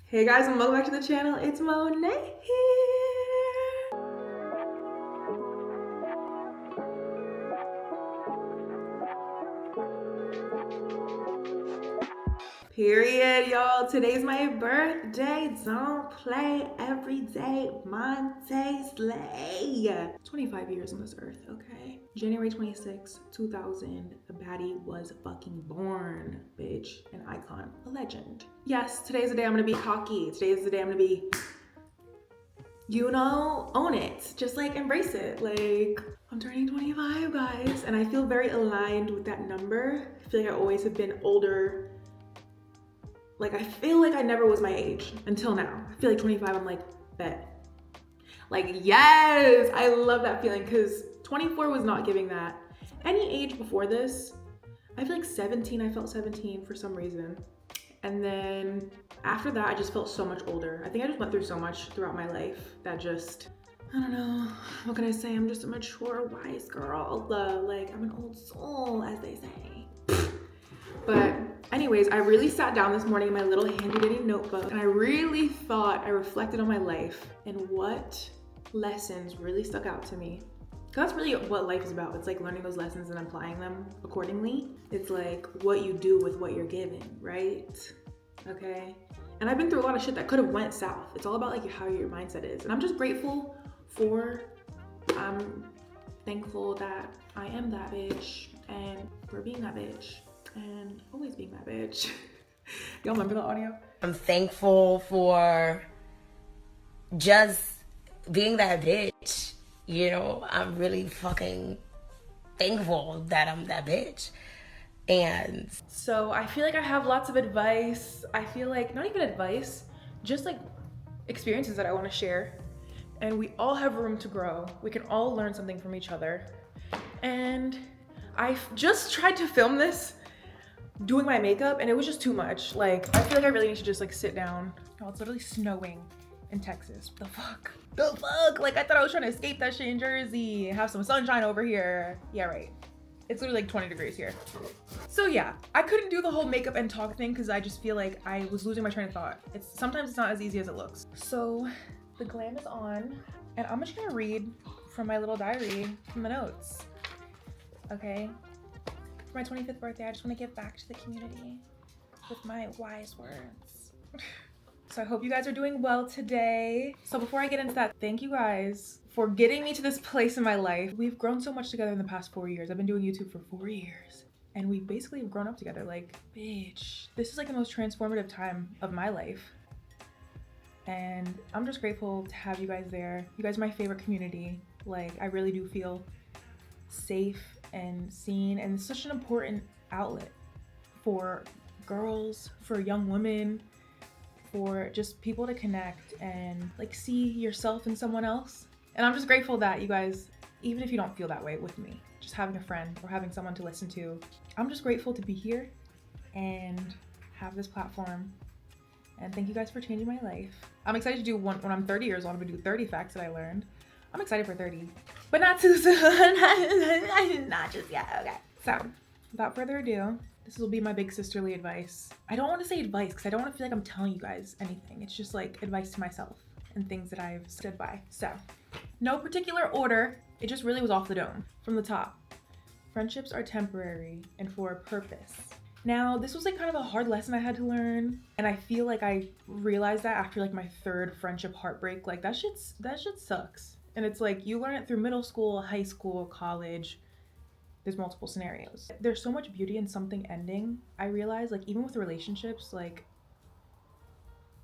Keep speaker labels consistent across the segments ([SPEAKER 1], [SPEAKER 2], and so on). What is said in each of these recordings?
[SPEAKER 1] Hey guys, and welcome back to the channel. It's Monet here. Period, y'all. Today's my birthday. Don't play every day. Monte Slay. 25 years on this earth, okay? January 26, 2000, a baddie was fucking born, bitch. An icon, a legend. Yes, today's the day I'm gonna be cocky. Today's the day I'm gonna be, you know, own it. Just like embrace it. Like, I'm turning 25, guys, and I feel very aligned with that number. I feel like I always have been older. Like, I feel like I never was my age until now. I feel like 25, I'm like, bet. Like, yes, I love that feeling because 24 was not giving that. Any age before this, I feel like 17, I felt 17 for some reason. And then after that, I just felt so much older. I think I just went through so much throughout my life that just, I don't know, what can I say? I'm just a mature, wise girl. Like, I'm an old soul, as they say. But anyways, I really sat down this morning in my little handy dandy notebook and I really thought, I reflected on my life and what lessons really stuck out to me. That's really what life is about. It's like learning those lessons and applying them accordingly. It's like what you do with what you're given, right? Okay. And I've been through a lot of shit that could have went south. It's all about like how your mindset is. And I'm just grateful I'm thankful that I am that bitch and for being that bitch and always being that bitch. Y'all remember the audio?
[SPEAKER 2] I'm thankful for just being that bitch. You know, I'm really fucking thankful that I'm that bitch. And
[SPEAKER 1] so I feel like I have lots of advice. I feel like not even advice, just like experiences that I want to share. And we all have room to grow. We can all learn something from each other. And I just tried to film this doing my makeup and it was just too much. Like, I feel like I really need to just like sit down. Oh, it's literally snowing in Texas. The fuck? The fuck? Like, I thought I was trying to escape that shit in Jersey, have some sunshine over here. Yeah, right. It's literally like 20 degrees here. So yeah, I couldn't do the whole makeup and talk thing because I just feel like I was losing my train of thought. Sometimes it's not as easy as it looks. So the glam is on and I'm just gonna read from my little diary from the notes. Okay. For my 25th birthday, I just want to give back to the community with my wise words. So I hope you guys are doing well today. So before I get into that, thank you guys for getting me to this place in my life. We've grown so much together in the past 4 years. I've been doing YouTube for 4 years and we basically have grown up together. Like, bitch, this is like the most transformative time of my life. And I'm just grateful to have you guys there. You guys are my favorite community. Like, I really do feel safe and seen, and it's such an important outlet for girls, for young women, for just people to connect and like see yourself in someone else. And I'm just grateful that you guys, even if you don't feel that way with me, just having a friend or having someone to listen to, I'm just grateful to be here and have this platform. And thank you guys for changing my life. I'm excited to do one when I'm 30 years old. I'm gonna do 30 facts that I learned. I'm excited for 30, but not too soon. Not just yet. Okay. So, without further ado, this will be my big sisterly advice. I don't want to say advice because I don't want to feel like I'm telling you guys anything. It's just like advice to myself and things that I've stood by. So, no particular order. It just really was off the dome. From the top. Friendships are temporary and for a purpose. Now, this was like kind of a hard lesson I had to learn. And I feel like I realized that after like my third friendship heartbreak. Like, that shit sucks. And it's like, you learn it through middle school, high school, college. There's multiple scenarios. There's so much beauty in something ending. I realize, like, even with relationships, like,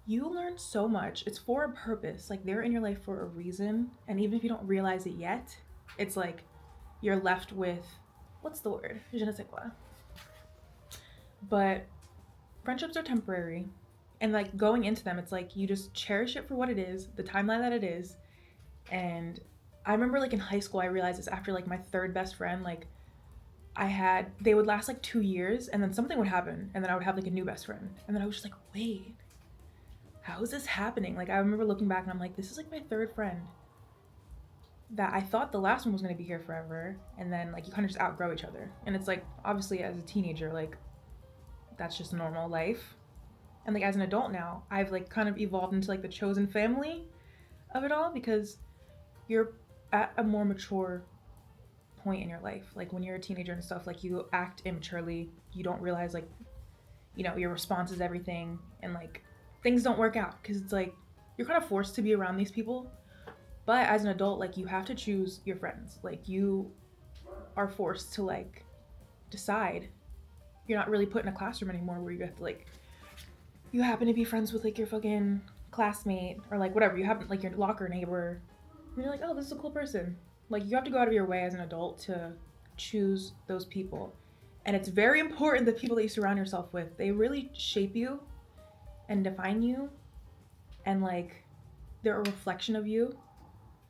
[SPEAKER 1] you learn so much. It's for a purpose. Like, they're in your life for a reason. And even if you don't realize it yet, it's like, you're left with, what's the word? Je ne sais quoi. But friendships are temporary. And like, going into them, it's like, you just cherish it for what it is, the timeline that it is. And I remember like in high school, I realized this after like my third best friend, like they would last like 2 years and then something would happen and then I would have like a new best friend. And then I was just like, wait, how is this happening? Like, I remember looking back and I'm like, this is like my third friend that I thought the last one was going to be here forever. And then like, you kind of just outgrow each other. And it's like, obviously as a teenager, like that's just normal life. And like as an adult now, I've like kind of evolved into like the chosen family of it all, because you're at a more mature point in your life. Like when you're a teenager and stuff, like you act immaturely, you don't realize like, you know, your response is everything, and like things don't work out because it's like you're kind of forced to be around these people. But as an adult, like you have to choose your friends. Like you are forced to like decide. You're not really put in a classroom anymore where you have to like, you happen to be friends with like your fucking classmate or like whatever, you happen like your locker neighbor, and you're like, oh, this is a cool person. Like you have to go out of your way as an adult to choose those people. And it's very important, the people that you surround yourself with, they really shape you and define you, and like they're a reflection of you.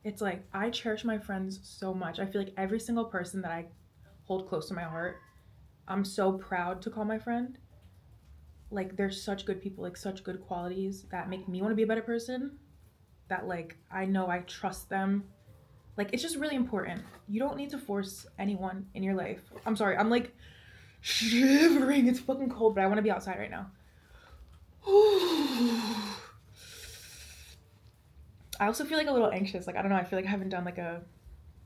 [SPEAKER 1] It's like I cherish my friends so much. I feel like every single person that I hold close to my heart, I'm so proud to call my friend. Like they're such good people, like such good qualities that make me want to be a better person, that like I know I trust them. Like it's just really important. You don't need to force anyone in your life. I'm sorry, I'm like shivering. It's fucking cold, but I want to be outside right now. I also feel like a little anxious. Like I don't know, I feel like I haven't done like a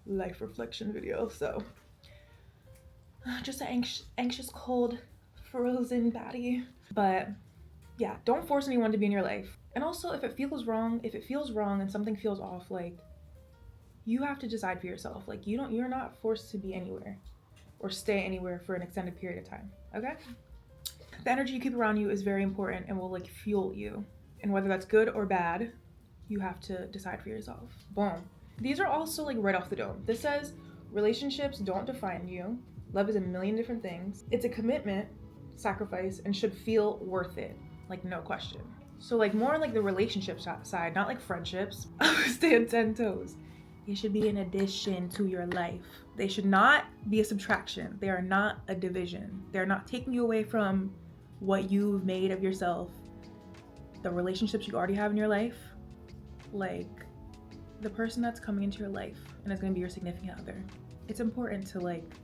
[SPEAKER 1] life reflection video, so just an anxious, cold, frozen baddie. But yeah, don't force anyone to be in your life. And also, if it feels wrong and something feels off, like you have to decide for yourself. Like you're not forced to be anywhere or stay anywhere for an extended period of time. Okay? The energy you keep around you is very important and will like fuel you. And whether that's good or bad, you have to decide for yourself. Boom. These are also like right off the dome. This says relationships don't define you. Love is a million different things. It's a commitment, sacrifice, and should feel worth it. Like no question. So like more like the relationship side, not like friendships. Stay on 10 toes. They should be an addition to your life. They should not be a subtraction. They are not a division. They're not taking you away from what you've made of yourself. The relationships you already have in your life, like the person that's coming into your life and is going to be your significant other. It's important to like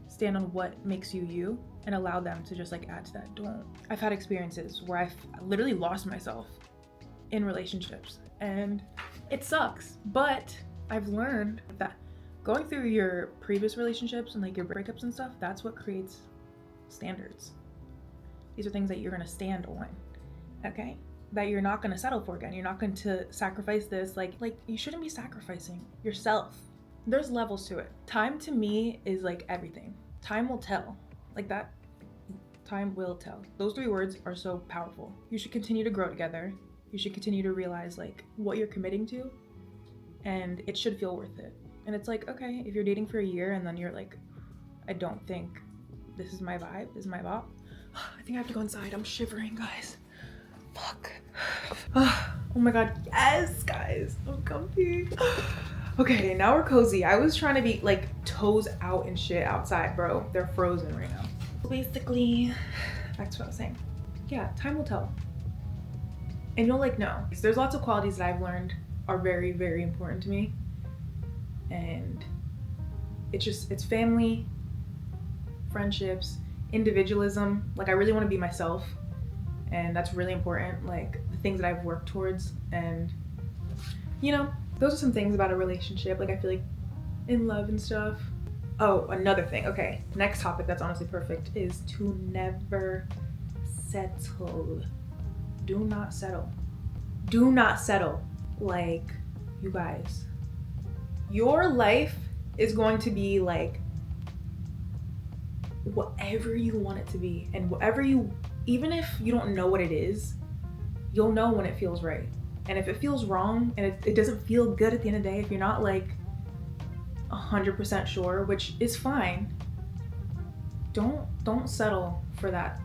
[SPEAKER 1] stand on what makes you you and allow them to just like add to that. Don't. I've had experiences where I've literally lost myself in relationships and it sucks, but I've learned that going through your previous relationships and like your breakups and stuff, that's what creates standards. These are things that you're going to stand on, okay? That you're not going to settle for again. You're not going to sacrifice this. Like you shouldn't be sacrificing yourself. There's levels to it. Time to me is like everything. Time will tell. Like that, time will tell. Those 3 words are so powerful. You should continue to grow together. You should continue to realize like what you're committing to, and it should feel worth it. And it's like, okay, if you're dating for a year and then you're like, I don't think this is my vibe, this is my bop. I think I have to go inside. I'm shivering, guys. Fuck. Oh my god, yes, guys. I'm comfy. Okay, now we're cozy. I was trying to be like toes out and shit outside, bro. They're frozen right now. Basically, back to what I was saying. Yeah, time will tell. And you'll like know. There's lots of qualities that I've learned are very, very important to me. And it's family, friendships, individualism. Like I really want to be myself. And that's really important. Like the things that I've worked towards, and you know, those are some things about a relationship. Like I feel like in love and stuff. Oh, another thing. Okay, next topic that's honestly perfect is to never settle. Do not settle. Do not settle. Like, you guys, your life is going to be like whatever you want it to be, and whatever you, even if you don't know what it is, you'll know when it feels right. And if it feels wrong and it doesn't feel good at the end of the day, if you're not like 100% sure, which is fine, don't settle for that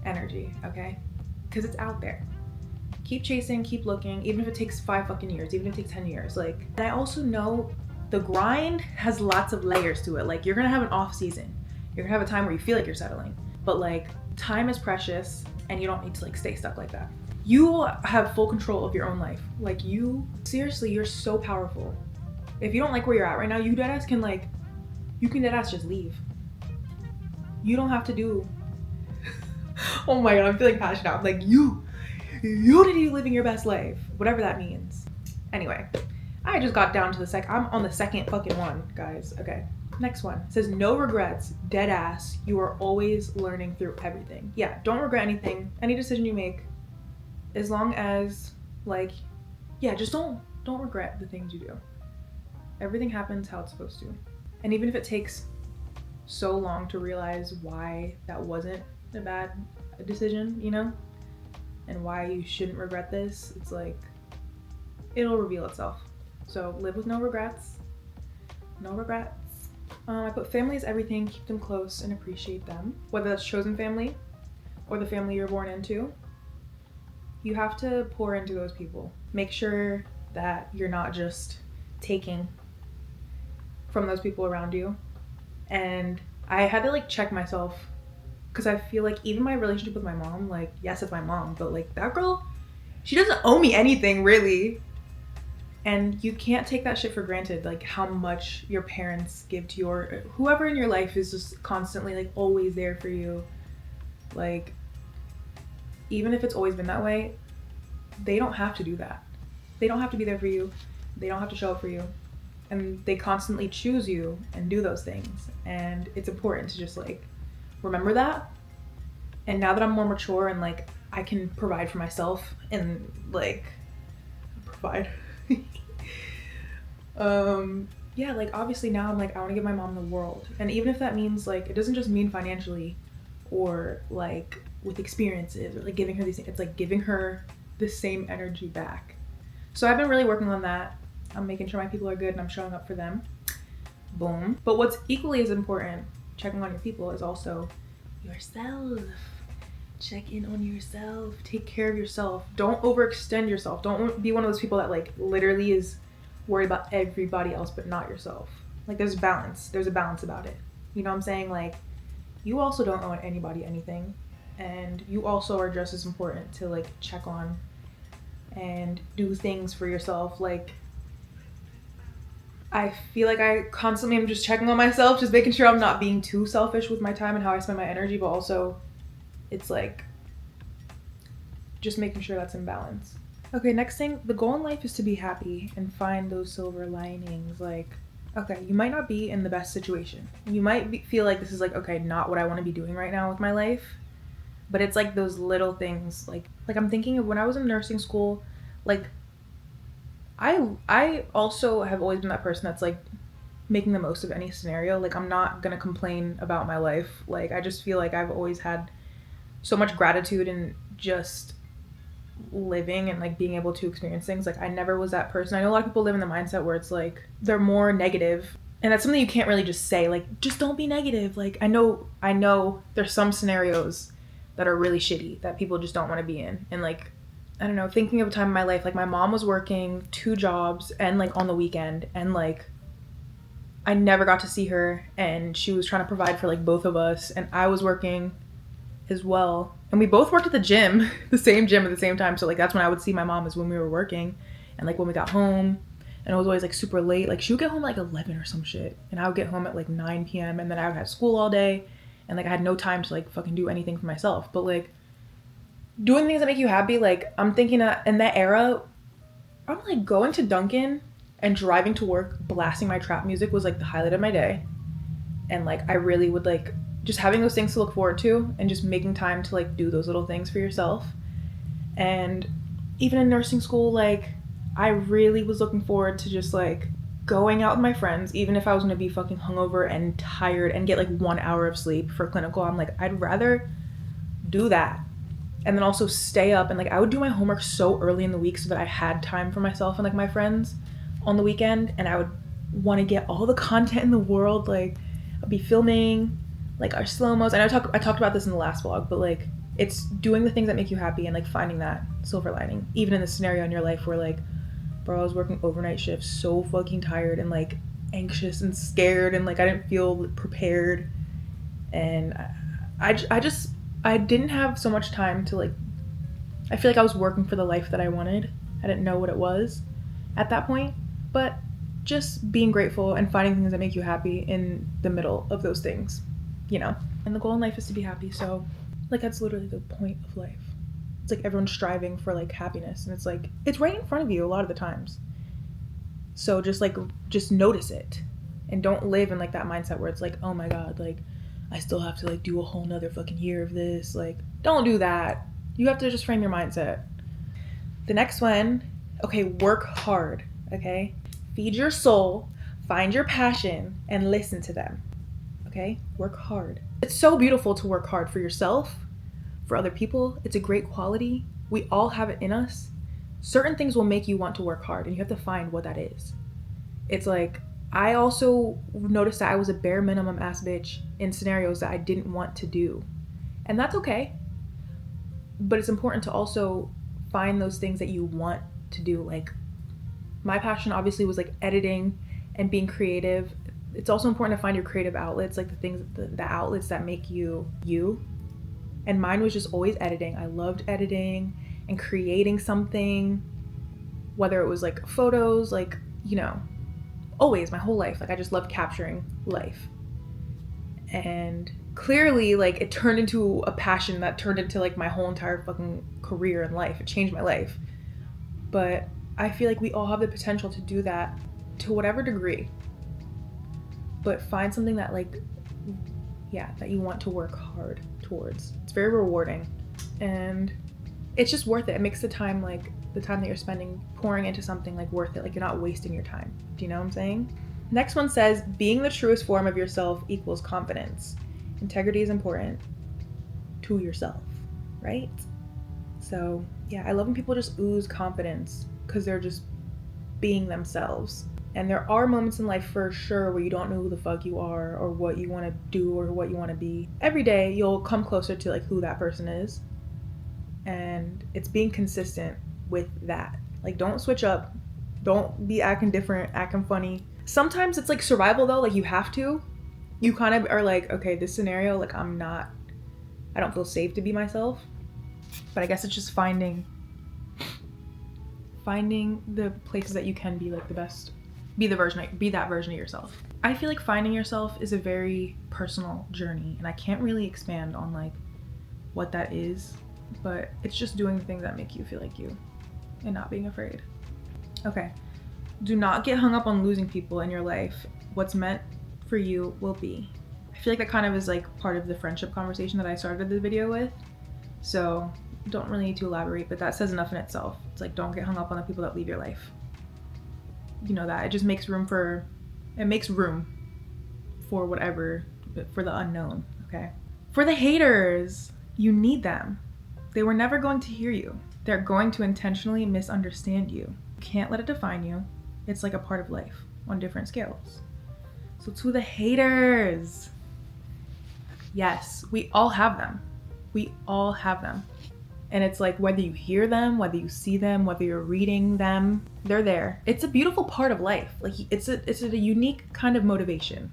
[SPEAKER 1] energy, okay? Because it's out there. Keep chasing, keep looking, even if it takes 5 fucking years, even if it takes 10 years. Like, and I also know the grind has lots of layers to it. Like, you're gonna have an off season. You're gonna have a time where you feel like you're settling. But like, time is precious and you don't need to like stay stuck like that. You have full control of your own life. Like you, seriously, you're so powerful. If you don't like where you're at right now, you deadass can like, you can deadass just leave. You don't have to do Oh my god, I'm feeling passionate. I'm like, you need to be living your best life, whatever that means. Anyway, I just got down to the I'm on the second fucking one, guys. Okay, next one. It says no regrets, dead ass. You are always learning through everything. Yeah, don't regret anything, any decision you make, as long as, like, yeah, just don't regret the things you do. Everything happens how it's supposed to. And even if it takes so long to realize why that wasn't a bad decision, you know, and why you shouldn't regret this, it's like, it'll reveal itself. So live with no regrets. No regrets. I put family is everything. Keep them close and appreciate them. Whether that's chosen family or the family you're born into, you have to pour into those people. Make sure that you're not just taking from those people around you. And I had to like check myself, because I feel like even my relationship with my mom, like, yes, it's my mom, but like that girl, she doesn't owe me anything really. And you can't take that shit for granted, like how much your parents give to your, whoever in your life is just constantly like always there for you. Like, even if it's always been that way, they don't have to do that. They don't have to be there for you. They don't have to show up for you. And they constantly choose you and do those things. And it's important to just like remember that. And now that I'm more mature and like I can provide for myself and like provide. Yeah, like obviously now I'm like, I want to give my mom the world. And even if that means like, it doesn't just mean financially or like with experiences or like giving her these things, it's like giving her the same energy back. So I've been really working on that. I'm making sure my people are good and I'm showing up for them. Boom. But what's equally as important, checking on your people, is also yourself. Check in on yourself. Take care of yourself. Don't overextend yourself. Don't be one of those people that like literally is worried about everybody else but not yourself. Like there's balance. There's a balance about it. You know what I'm saying? Like you also don't owe anybody anything. And you also are just as important to like check on and do things for yourself. Like I feel like I constantly am just checking on myself, just making sure I'm not being too selfish with my time and how I spend my energy, but also it's like just making sure that's in balance. Okay, next thing, the goal in life is to be happy and find those silver linings. Like, okay, you might not be in the best situation. You might feel like this is like, okay, not what I want to be doing right now with my life. But it's like those little things. Like I'm thinking of when I was in nursing school, like I also have always been that person that's like making the most of any scenario. Like I'm not gonna complain about my life. Like I just feel like I've always had so much gratitude in just living and like being able to experience things. Like I never was that person. I know a lot of people live in the mindset where it's like they're more negative, and that's something you can't really just say, like just don't be negative. Like I know there's some scenarios that are really shitty that people just don't want to be in. And like I don't know, thinking of a time in my life, like my mom was working 2 jobs and like on the weekend, and like I never got to see her, and she was trying to provide for like both of us, and I was working as well. And we both worked at the gym, the same gym at the same time. So like that's when I would see my mom, is when we were working. And like when we got home, and it was always like super late. Like she would get home at like 11 or some shit, and I would get home at like 9 p.m. and then I would have school all day, and like I had no time to like fucking do anything for myself. But like doing things that make you happy, like I'm thinking that in that era, I'm like going to Dunkin' and driving to work blasting my trap music was like the highlight of my day. And like I really would like just having those things to look forward to and just making time to like do those little things for yourself. And even in nursing school, like I really was looking forward to just like going out with my friends, even if I was gonna be fucking hungover and tired and get like 1 hour of sleep for clinical. I'm like, I'd rather do that. And then also stay up, and like I would do my homework so early in the week so that I had time for myself and like my friends on the weekend. And I would want to get all the content in the world. Like I'd be filming like our slow-mos. And I talked about this in the last vlog, but like it's doing the things that make you happy and like finding that silver lining, even in the scenario in your life where like, bro, I was working overnight shifts, so fucking tired and like anxious and scared, and like I didn't feel prepared. And I didn't have so much time to like, I feel like I was working for the life that I wanted. I didn't know what it was at that point, but just being grateful and finding things that make you happy in the middle of those things, you know? And the goal in life is to be happy. So Like, that's literally the point of life. It's like everyone's striving for like happiness, and it's like it's right in front of you a lot of the times. So just notice it, and don't live in like that mindset where it's like, oh my god, like I still have to like do a whole nother fucking year of this. Like, don't do that. You have to just frame your mindset. The next one, okay, work hard. Okay, feed your soul, find your passion, and listen to them. Okay, work hard. It's so beautiful to work hard for yourself, for other people. It's a great quality. We all have it in us. Certain things will make you want to work hard, and you have to find what that is. It's like, I also noticed that I was a bare minimum ass bitch in scenarios that I didn't want to do. And that's okay. But it's important to also find those things that you want to do. Like, my passion obviously was like editing and being creative. It's also important to find your creative outlets, like the things, the outlets that make you you. And mine was just always editing. I loved editing and creating something, whether it was like photos, like, you know, always my whole life. Like, I just loved capturing life. And clearly, like, it turned into a passion that turned into like my whole entire fucking career in life. It changed my life. But I feel like we all have the potential to do that to whatever degree. But find something that like, yeah, that you want to work hard towards. It's very rewarding, and it's just worth it. It makes the time, like the time that you're spending pouring into something, like worth it. Like, you're not wasting your time. Do you know what I'm saying? Next one says, being the truest form of yourself equals confidence. Integrity is important to yourself, right? So yeah, I love when people just ooze confidence because they're just being themselves. And there are moments in life for sure where you don't know who the fuck you are or what you want to do or what you want to be. Every day you'll come closer to like who that person is. And it's being consistent with that. Like, don't switch up. Don't be acting different, acting funny. Sometimes it's like survival though, like you have to. You kind of are like, okay, this scenario, like I don't feel safe to be myself. But I guess it's just finding the places that you can be like the best. Be that version of yourself. I feel like finding yourself is a very personal journey, and I can't really expand on like what that is, but it's just doing the things that make you feel like you and not being afraid. Okay. Do not get hung up on losing people in your life. What's meant for you will be. I feel like that kind of is like part of the friendship conversation that I started the video with. So don't really need to elaborate, but that says enough in itself. It's like, don't get hung up on the people that leave your life. You know that it just makes room for whatever, for the unknown. Okay, for the haters, you need them. They were never going to hear you. They're going to intentionally misunderstand you. You can't let it define you. It's like a part of life on different scales. So to the haters, yes, we all have them. We all have them. And it's like, whether you hear them, whether you see them, whether you're reading them, they're there. It's a beautiful part of life. Like, it's a unique kind of motivation.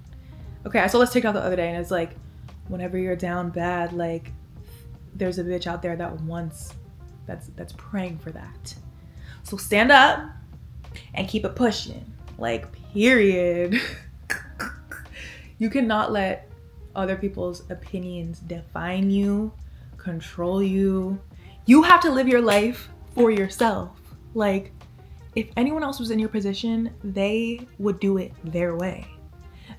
[SPEAKER 1] Okay, I saw this TikTok the other day, and it's like, whenever you're down bad, like, there's a bitch out there that's praying for that. So stand up and keep it pushing. Like, period. You cannot let other people's opinions define you, control you. You have to live your life for yourself. Like, if anyone else was in your position, they would do it their way.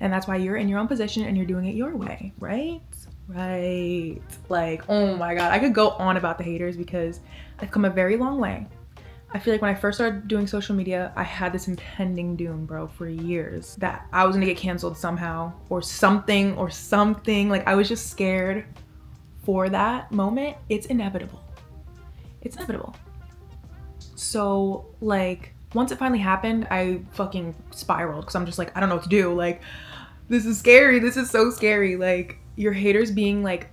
[SPEAKER 1] And that's why you're in your own position and you're doing it your way, right? Right. Like, oh my God, I could go on about the haters because I've come a very long way. I feel like when I first started doing social media, I had this impending doom, bro, for years that I was gonna get canceled somehow or something. Like, I was just scared for that moment. It's inevitable. It's inevitable. So like, once it finally happened, I fucking spiraled because I'm just like, I don't know what to do. Like, this is scary. This is so scary. Like, your haters being like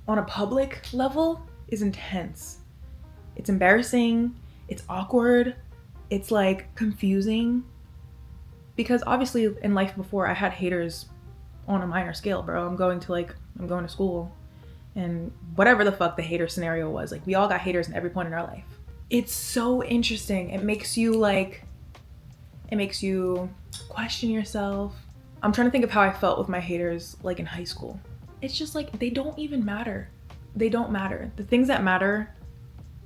[SPEAKER 1] on a public level is intense. It's embarrassing. It's awkward. It's like confusing. Because obviously in life before, I had haters on a minor scale, bro. I'm going to school. And whatever the fuck the hater scenario was, like, we all got haters in every point in our life. It's so interesting. It makes you question yourself. I'm trying to think of how I felt with my haters like in high school. It's just like, they don't even matter. they don't matter. The things that matter,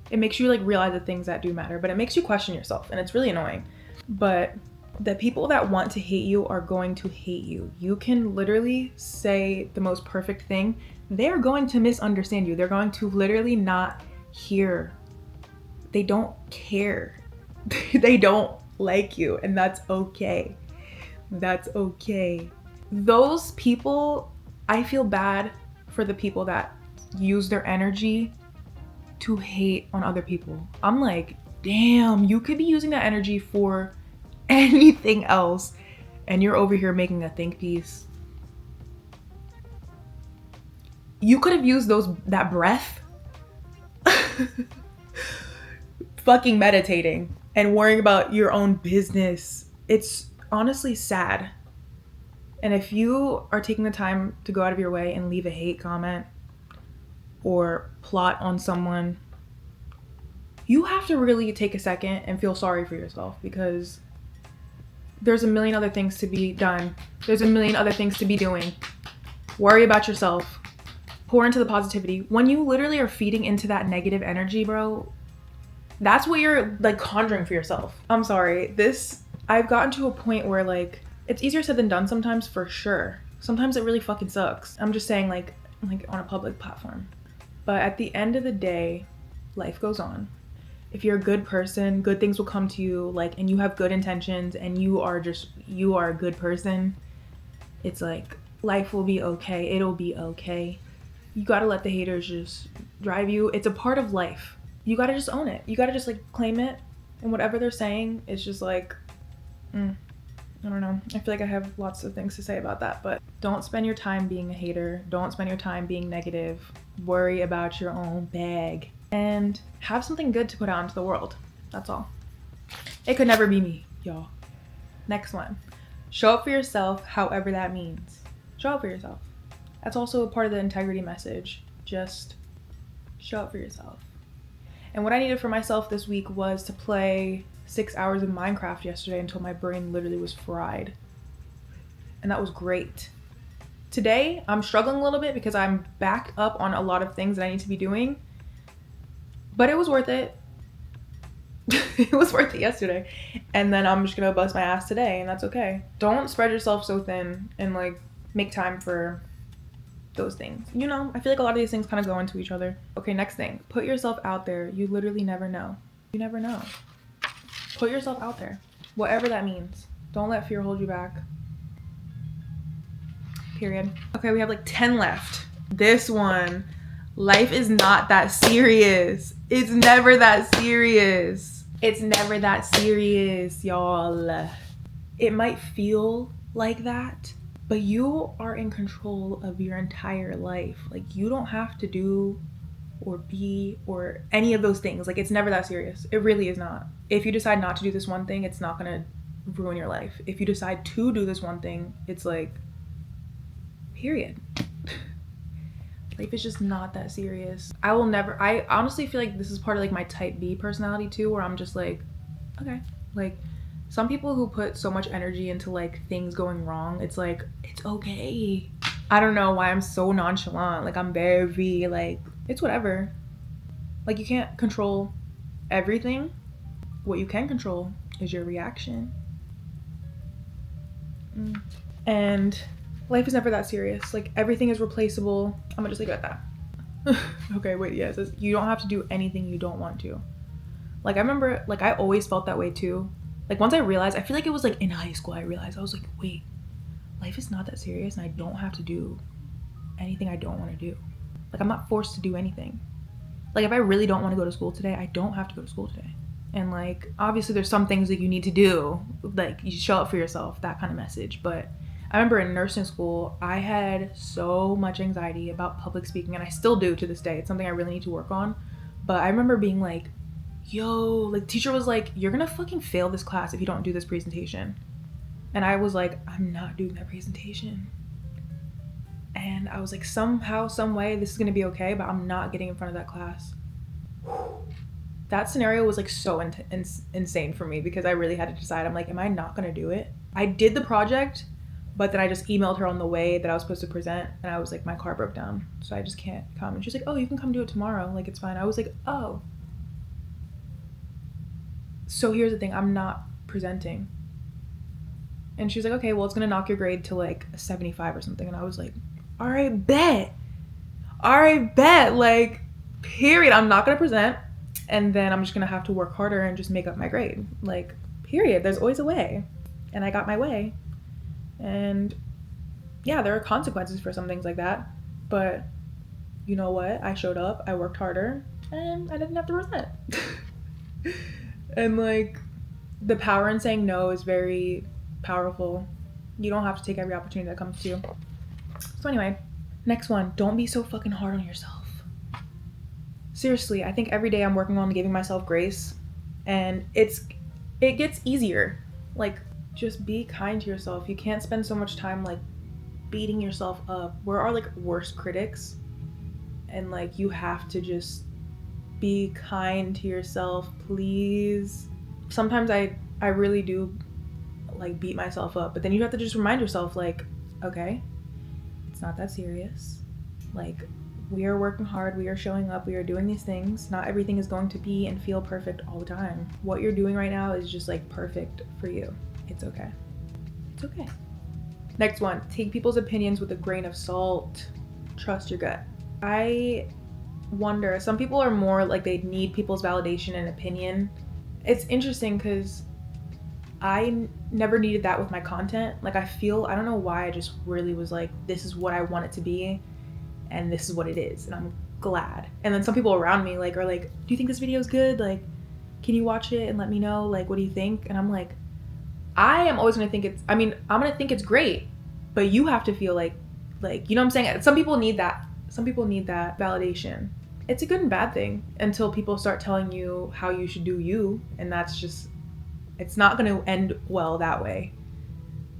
[SPEAKER 1] it makes you like realize the things that do matter, but it makes you question yourself, and it's really annoying. But the people that want to hate you are going to hate you. You can literally say the most perfect thing. They're going to misunderstand you. They're going to literally not hear. They don't care. They don't like you, and that's okay. That's okay. Those people, I feel bad for the people that use their energy to hate on other people. I'm like, damn, you could be using that energy for anything else, and you're over here making a think piece. You could have used that breath fucking meditating and worrying about your own business. It's honestly sad. And if you are taking the time to go out of your way and leave a hate comment or plot on someone, you have to really take a second and feel sorry for yourself, because there's a million other things to be done. There's a million other things to be doing. Worry about yourself. Pour into the positivity. When you literally are feeding into that negative energy, bro, that's what you're like conjuring for yourself. I'm sorry. I've gotten to a point where like it's easier said than done sometimes, for sure. Sometimes it really fucking sucks. I'm just saying like on a public platform. But at the end of the day, life goes on. If you're a good person, good things will come to you, like, and you have good intentions and you are a good person, it's like life will be okay. It'll be okay. You gotta let the haters just drive you. It's a part of life. You gotta just own it. You gotta just like claim it, and whatever they're saying, it's just like, I don't know. I feel like I have lots of things to say about that, but don't spend your time being a hater. Don't spend your time being negative. Worry about your own bag and have something good to put out into the world. That's all. It could never be me, y'all. Next one. Show up for yourself, however that means. Show up for yourself. That's also a part of the integrity message. Just show up for yourself. And what I needed for myself this week was to play 6 hours of Minecraft yesterday until my brain literally was fried. And that was great. Today, I'm struggling a little bit because I'm backed up on a lot of things that I need to be doing. But it was worth it. It was worth it yesterday. And then I'm just gonna bust my ass today, and that's okay. Don't spread yourself so thin and like make time for those things. You know, I feel like a lot of these things kind of go into each other. Okay, next thing. Put yourself out there. You literally never know. You never know. Put yourself out there. Whatever that means. Don't let fear hold you back. Period. Okay, we have like 10 left. This one. Life is not that serious. It's never that serious. It's never that serious, y'all. It might feel like that, but you are in control of your entire life. Like, you don't have to do or be or any of those things. Like, it's never that serious. It really is not. If you decide not to do this one thing, it's not gonna ruin your life. If you decide to do this one thing, it's like, period. Life is just not that serious. I honestly feel like this is part of like my type B personality too, where I'm just like, okay. Like, some people who put so much energy into like things going wrong, it's like, it's okay. I don't know why I'm so nonchalant. Like, I'm very like, it's whatever. Like, you can't control everything. What you can control is your reaction. And life is never that serious. Like, everything is replaceable. I'm gonna just leave it at that. Okay, wait, yeah, it says you don't have to do anything you don't want to. Like, I remember, like, I always felt that way too. Like, once I realized, I feel like it was like in high school, I realized, I was like, wait, life is not that serious and I don't have to do anything I don't want to do. Like, I'm not forced to do anything. Like, if I really don't want to go to school today, I don't have to go to school today. And like, obviously there's some things that you need to do, like you show up for yourself, that kind of message. But I remember in nursing school, I had so much anxiety about public speaking, and I still do to this day. It's something I really need to work on. But I remember being like, yo, like, teacher was like, you're gonna fucking fail this class if you don't do this presentation. And I was like, I'm not doing that presentation. And I was like, somehow, some way, this is gonna be okay, but I'm not getting in front of that class. That scenario was like so insane for me, because I really had to decide. I'm like, am I not gonna do it? I did the project, But then I just emailed her on the way that I was supposed to present, and I was like, my car broke down, so I just can't come. And she's like, oh, you can come do it tomorrow. Like, it's fine. I was like, oh. So here's the thing, I'm not presenting. And she's like, okay, well, it's gonna knock your grade to like a 75 or something. And I was like, all right, bet. Like, period. I'm not gonna present. And then I'm just gonna have to work harder and just make up my grade. Like, period. There's always a way. And I got my way. And yeah, there are consequences for some things like that. But you know what? I showed up, I worked harder, and I didn't have to present. And like, the power in saying no is very powerful. You don't have to take every opportunity that comes to you. So anyway, next one, don't be so fucking hard on yourself. Seriously, I think every day I'm working on giving myself grace, and it gets easier. Like, just be kind to yourself. You can't spend so much time like beating yourself up. We're our like worst critics, and like, you have to just be kind to yourself, please. Sometimes I really do like beat myself up, but then you have to just remind yourself, like, okay, it's not that serious. Like, we are working hard, we are showing up, we are doing these things. Not everything is going to be and feel perfect all the time. What you're doing right now is just like perfect for you. It's okay. It's okay. Next one, take people's opinions with a grain of salt. Trust your gut. I wonder, some people are more like they need people's validation and opinion. It's interesting because I never needed that with my content. Like, I don't know why, I just really was like, this is what I want it to be, and this is what it is, and I'm glad. And then some people around me like are like, do you think this video is good? Like, can you watch it and let me know? Like, what do you think? And I'm like, I am always gonna think I'm gonna think it's great, but you have to feel like, you know what I'm saying? Some people need that. Some people need that validation. It's a good and bad thing until people start telling you how you should do you, and that's just, it's not gonna end well that way.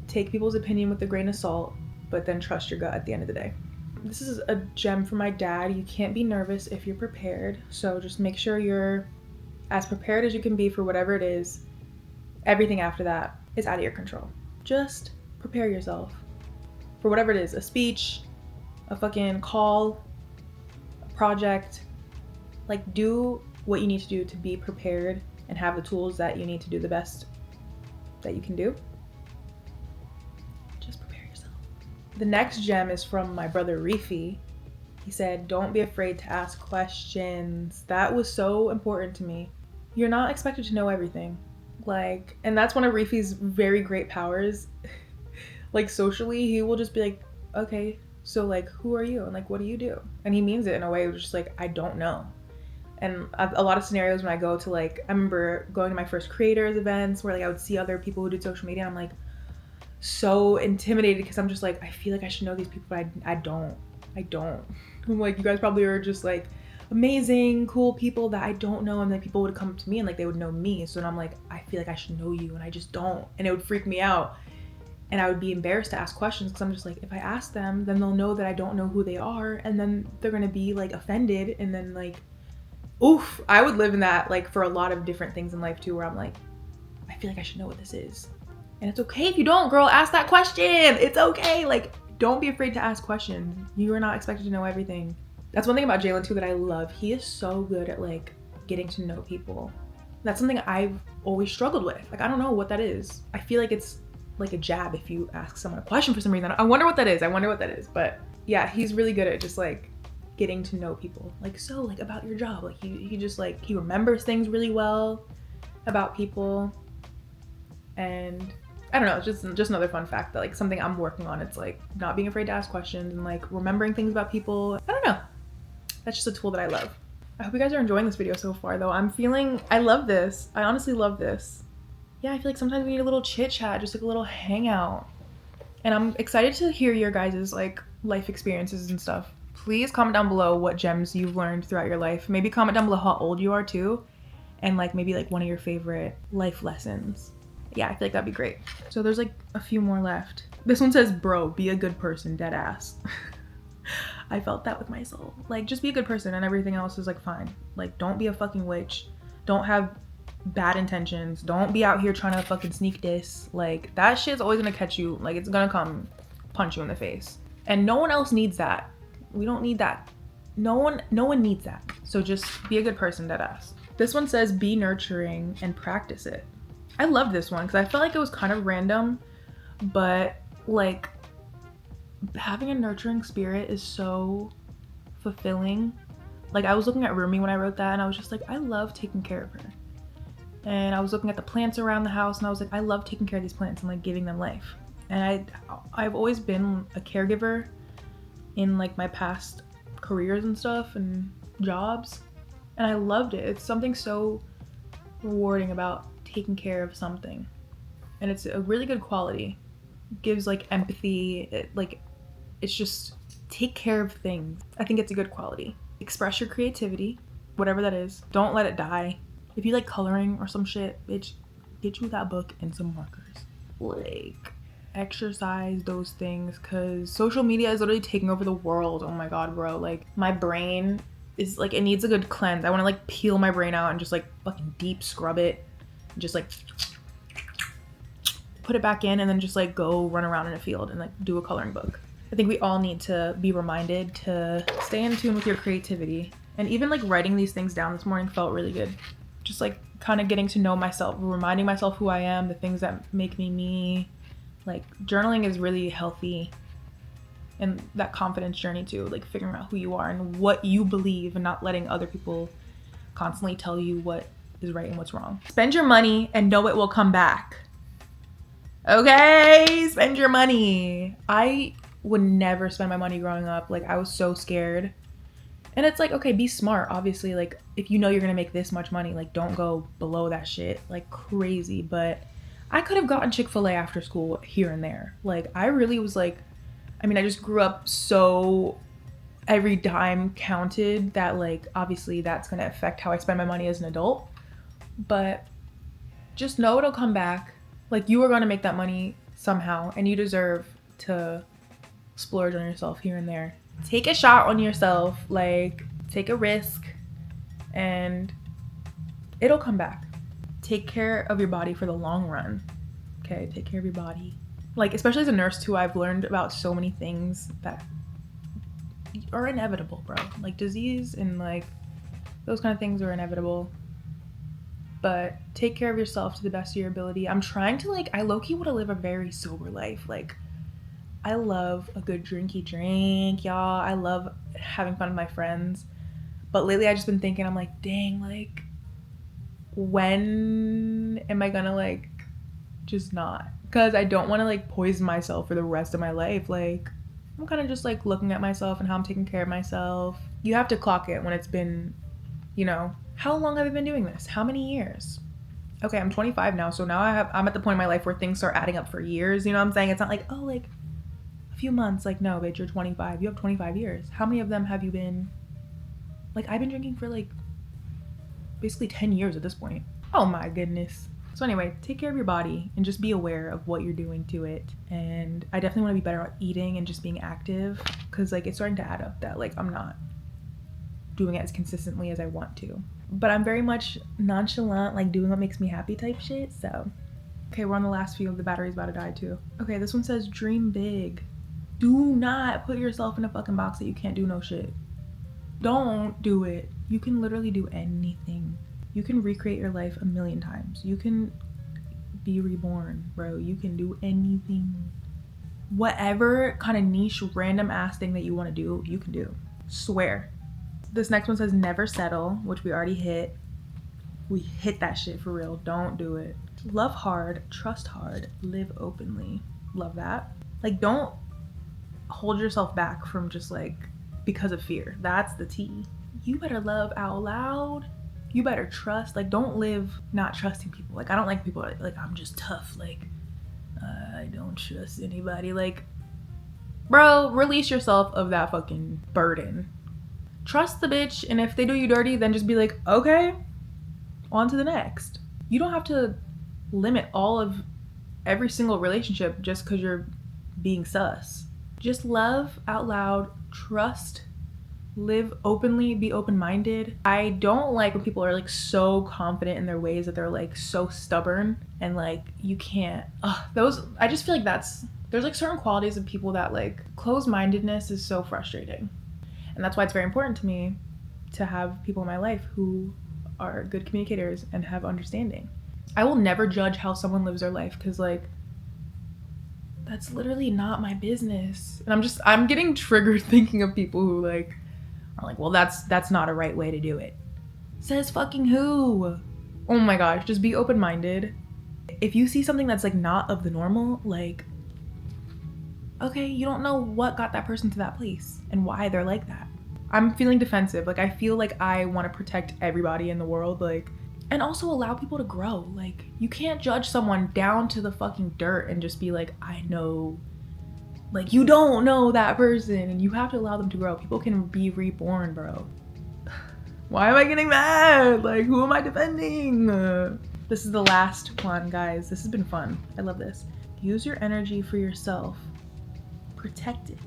[SPEAKER 1] Take people's opinion with a grain of salt, but then trust your gut at the end of the day. This is a gem from my dad. You can't be nervous if you're prepared. So just make sure you're as prepared as you can be for whatever it is. Everything after that is out of your control. Just prepare yourself for whatever it is, a speech, a fucking call, a project. Like, do what you need to do to be prepared and have the tools that you need to do the best that you can do. Just prepare yourself. The next gem is from my brother Reefy. He said, don't be afraid to ask questions. That was so important to me. You're not expected to know everything. Like, and that's one of Reefy's very great powers. Like, socially, he will just be like, okay, so like, who are you? And like, what do you do? And he means it in a way where it's just like, I don't know. And a lot of scenarios when I go to like, I remember going to my first creators events where like I would see other people who did social media, and I'm like so intimidated because I'm just like, I feel like I should know these people, but I don't. I'm like, you guys probably are just like amazing, cool people that I don't know, and then people would come up to me and like they would know me. So then I'm like, I feel like I should know you, and I just don't. And it would freak me out. And I would be embarrassed to ask questions because I'm just like, if I ask them, then they'll know that I don't know who they are, and then they're gonna be like offended, and then like, oof, I would live in that like for a lot of different things in life too, where I'm like, I feel like I should know what this is. And it's okay if you don't, girl, ask that question. It's okay. Like, don't be afraid to ask questions. You are not expected to know everything. That's one thing about Jalen too that I love. He is so good at like getting to know people. That's something I've always struggled with. Like, I don't know what that is. I feel like it's like a jab if you ask someone a question for some reason. I wonder what that is. But yeah, he's really good at just like getting to know people. Like, so like about your job, like he just like, he remembers things really well about people. And I don't know, it's just another fun fact that like something I'm working on. It's like not being afraid to ask questions and like remembering things about people. I don't know, that's just a tool that I love. I hope you guys are enjoying this video so far though. I love this. I honestly love this. Yeah, I feel like sometimes we need a little chit chat, just like a little hangout. And I'm excited to hear your guys' like life experiences and stuff. Please comment down below what gems you've learned throughout your life. Maybe comment down below how old you are too. And like maybe like one of your favorite life lessons. Yeah, I feel like that'd be great. So there's like a few more left. This one says, bro, be a good person, dead ass. I felt that with my soul. Like, just be a good person and everything else is like fine. Like, don't be a fucking witch. Don't have bad intentions. Don't be out here trying to fucking sneak this. Like, that shit's always gonna catch you. Like, it's gonna come punch you in the face. And no one else needs that. We don't need that. No one needs that. So just be a good person, deadass. This one says be nurturing and practice it. I love this one because I felt like it was kind of random, but like having a nurturing spirit is so fulfilling. Like, I was looking at Rumi when I wrote that and I was just like, I love taking care of her. And I was looking at the plants around the house and I was like, I love taking care of these plants and like giving them life. And I've always been a caregiver in like my past careers and stuff and jobs, and I loved it. It's something so rewarding about taking care of something, and it's a really good quality. It gives like empathy. It's just take care of things. I think it's a good quality. Express your creativity, whatever that is. Don't let it die. If you like coloring or some shit, bitch, get you that book and some markers. Like, exercise those things, because social media is literally taking over the world. Oh my god, bro. Like, my brain is like, it needs a good cleanse. I want to like peel my brain out and just like fucking deep scrub it, just like put it back in, and then just like go run around in a field and like do a coloring book. I think we all need to be reminded to stay in tune with your creativity. And even like writing these things down this morning felt really good. Just like kind of getting to know myself, reminding myself who I am, the things that make me me. Like, journaling is really healthy, and that confidence journey too, like figuring out who you are and what you believe and not letting other people constantly tell you what is right and what's wrong. Spend your money and know it will come back. Okay, spend your money. I would never spend my money growing up. Like, I was so scared. And it's like, okay, be smart. Obviously, like, if you know you're gonna make this much money, like, don't go below that shit like crazy. But I could have gotten Chick-fil-A after school here and there. Like, I really was like, I mean, I just grew up so every dime counted that, like, obviously that's gonna affect how I spend my money as an adult. But just know it'll come back. Like, you are gonna make that money somehow, and you deserve to splurge on yourself here and there. Take a shot on yourself, like, take a risk, and it'll come back. Take care of your body for the long run. Okay, take care of your body. Like, especially as a nurse too, I've learned about so many things that are inevitable, bro. Like, disease and like those kind of things are inevitable. But take care of yourself to the best of your ability. I'm trying to, like, I low-key want to live a very sober life. Like, I love a good drinky drink, y'all. I love having fun with my friends. But lately I've just been thinking, I'm like, dang, like, when am I gonna like just not? Because I don't want to like poison myself for the rest of my life. Like, I'm kind of just like looking at myself and how I'm taking care of myself. You have to clock it when it's been, you know, how long have I been doing this? How many years? Okay, I'm 25 now, so now I'm at the point in my life where things start adding up for years. You know what I'm saying? It's not like, oh, like a few months. Like, no, bitch, you're 25. You have 25 years. How many of them have you been? Like, I've been drinking for like basically 10 years at this point. Oh my goodness. So anyway, take care of your body and just be aware of what you're doing to it. And I definitely want to be better at eating and just being active, because like it's starting to add up that like I'm not doing it as consistently as I want to. But I'm very much nonchalant, like doing what makes me happy type shit. So okay, we're on the last few. The battery's about to die too. Okay, this one says dream big. Do not put yourself in a fucking box that you can't do no shit. Don't do it. You can literally do anything. You can recreate your life a million times. You can be reborn, bro. You can do anything. Whatever kind of niche, random ass thing that you want to do, you can do. Swear. This next one says never settle, which we already hit. We hit that shit for real. Don't do it. Love hard, trust hard, live openly. Love that. Like, don't hold yourself back from just like because of fear. That's the tea. You better love out loud. You better trust. Like, don't live not trusting people. Like, I don't like people like I'm just tough. Like, I don't trust anybody. Like, bro, release yourself of that fucking burden. Trust the bitch, and if they do you dirty, then just be like, okay, on to the next. You don't have to limit all of every single relationship just because you're being sus. Just love out loud, trust Live openly, be open-minded. I don't like when people are like so confident in their ways that they're like so stubborn and like you can't. I just feel like there's like certain qualities of people that like closed-mindedness is so frustrating. And that's why it's very important to me to have people in my life who are good communicators and have understanding. I will never judge how someone lives their life because like that's literally not my business. And I'm getting triggered thinking of people who like are like, well, that's not a right way to do it. Says fucking who? Oh my gosh, just be open-minded. If you see something that's like not of the normal, like, okay, you don't know what got that person to that place and why they're like that. I'm feeling defensive. Like I feel like I want to protect everybody in the world, like, and also allow people to grow. Like you can't judge someone down to the fucking dirt and just be like, I know. Like, you don't know that person, and you have to allow them to grow. People can be reborn, bro. Why am I getting mad? Like, who am I defending? This is the last one, guys. This has been fun. I love this. Use your energy for yourself. Protect it.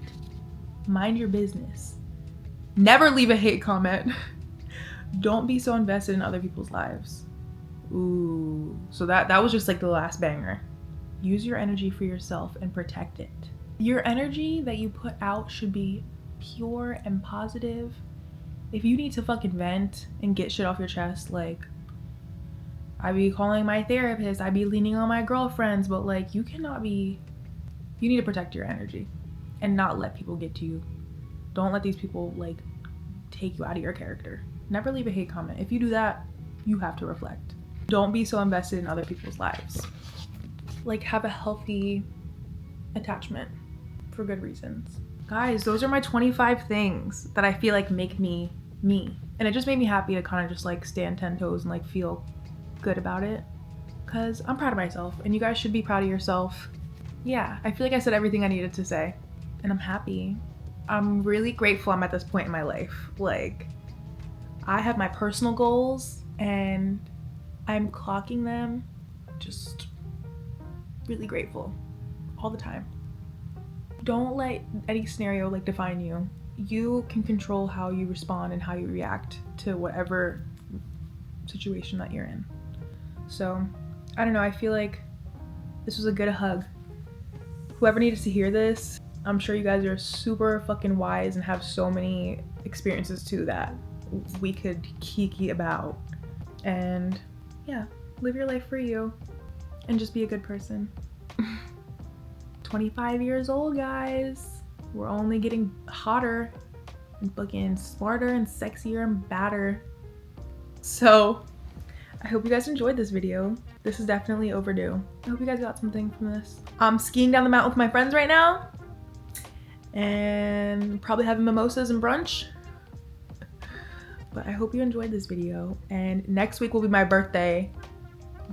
[SPEAKER 1] Mind your business. Never leave a hate comment. Don't be so invested in other people's lives. Ooh. So that was just like the last banger. Use your energy for yourself and protect it. Your energy that you put out should be pure and positive. If you need to fucking vent and get shit off your chest, like, I be calling my therapist, I be leaning on my girlfriends, but like, you need to protect your energy and not let people get to you. Don't let these people like take you out of your character. Never leave a hate comment. If you do that, you have to reflect. Don't be so invested in other people's lives. Like, have a healthy attachment. For good reasons. Guys, those are my 25 things that I feel like make me me. And it just made me happy to kind of just like stand 10 toes and like feel good about it. Cause I'm proud of myself and you guys should be proud of yourself. Yeah, I feel like I said everything I needed to say and I'm happy. I'm really grateful I'm at this point in my life. Like, I have my personal goals and I'm clocking them. Just really grateful all the time. Don't let any scenario like define you. You can control how you respond and how you react to whatever situation that you're in. So, I don't know, I feel like this was a good hug. Whoever needed to hear this, I'm sure you guys are super fucking wise and have so many experiences too that we could kiki about. And yeah, live your life for you and just be a good person. 25 years old, guys. We're only getting hotter and fucking smarter and sexier and badder. So I hope you guys enjoyed this video. This is definitely overdue. I hope you guys got something from this. I'm skiing down the mountain with my friends right now and probably having mimosas and brunch. But I hope you enjoyed this video. And next week will be my birthday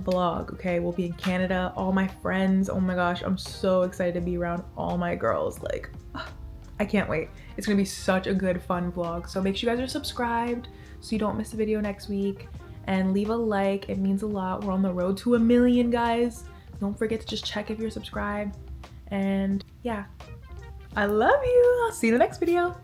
[SPEAKER 1] vlog. Okay, we'll be in Canada, all my friends. Oh my gosh, I'm so excited to be around all my girls. Like, I can't wait. It's gonna be such a good fun vlog. So make sure you guys are subscribed so you don't miss a video next week, and leave a like. It means a lot. We're on the road to 1 million, guys. Don't forget to just check if you're subscribed. And yeah, I love you. I'll see you in the next video.